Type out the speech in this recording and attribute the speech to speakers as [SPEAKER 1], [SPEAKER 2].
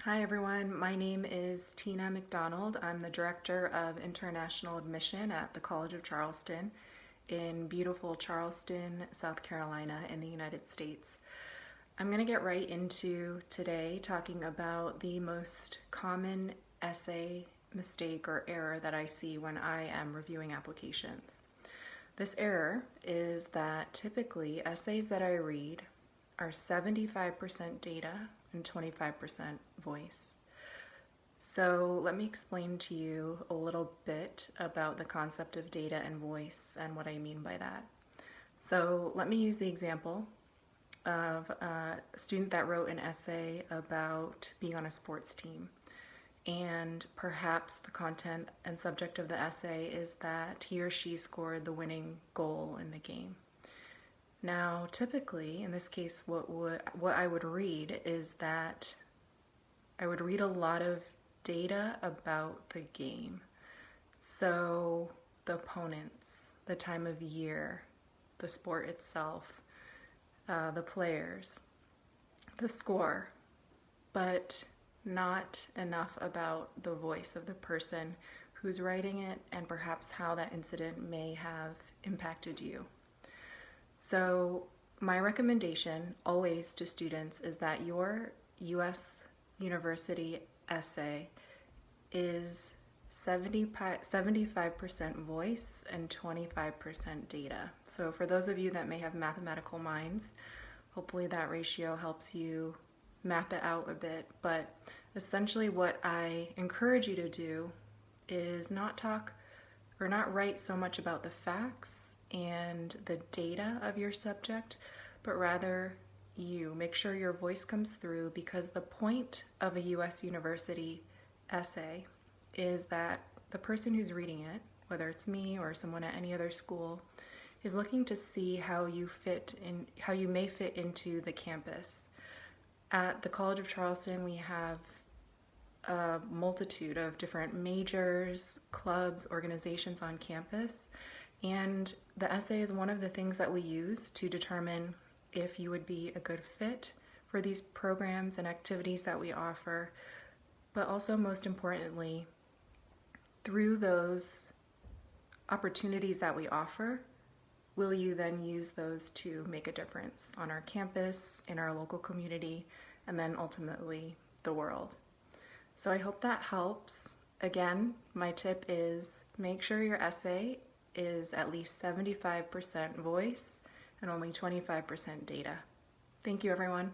[SPEAKER 1] Hi everyone, my name is Tina MacDonald. I'm the Director of International Admission at the College of Charleston in beautiful Charleston, South Carolina in the United States. I'm going to get right into today talking about the most common essay mistake or error that I see when I am reviewing applications. This error is that typically essays that I read are 75% data and 25% voice. So let me explain to you a little bit about the concept of data and voice and what I mean by that. So let me use the example of a student that wrote an essay about being on a sports team. And perhaps the content and subject of the essay is that he or she scored the winning goal in the game. Now, typically, in this case, what I would read is that I would read a lot of data about the game. So, the opponents, the time of year, the sport itself, the players, the score, but not enough about the voice of the person who's writing it and perhaps how that incident may have impacted you. So my recommendation always to students is that your U.S. university essay is 75% voice and 25% data. So for those of you that may have mathematical minds, hopefully that ratio helps you map it out a bit. But essentially what I encourage you to do is not write so much about the facts and the data of your subject, but rather you make sure your voice comes through, because the point of a U.S. university essay is that the person who's reading it, whether it's me or someone at any other school, is looking to see how you may fit into the campus. At the College of Charleston, we have a multitude of different majors, clubs, organizations on campus, and the essay is one of the things that we use to determine if you would be a good fit for these programs and activities that we offer, but also most importantly, through those opportunities that we offer, will you then use those to make a difference on our campus, in our local community, and then ultimately the world. So I hope that helps. Again, my tip is make sure your essay is at least 75% voice and only 25% data. Thank you, everyone.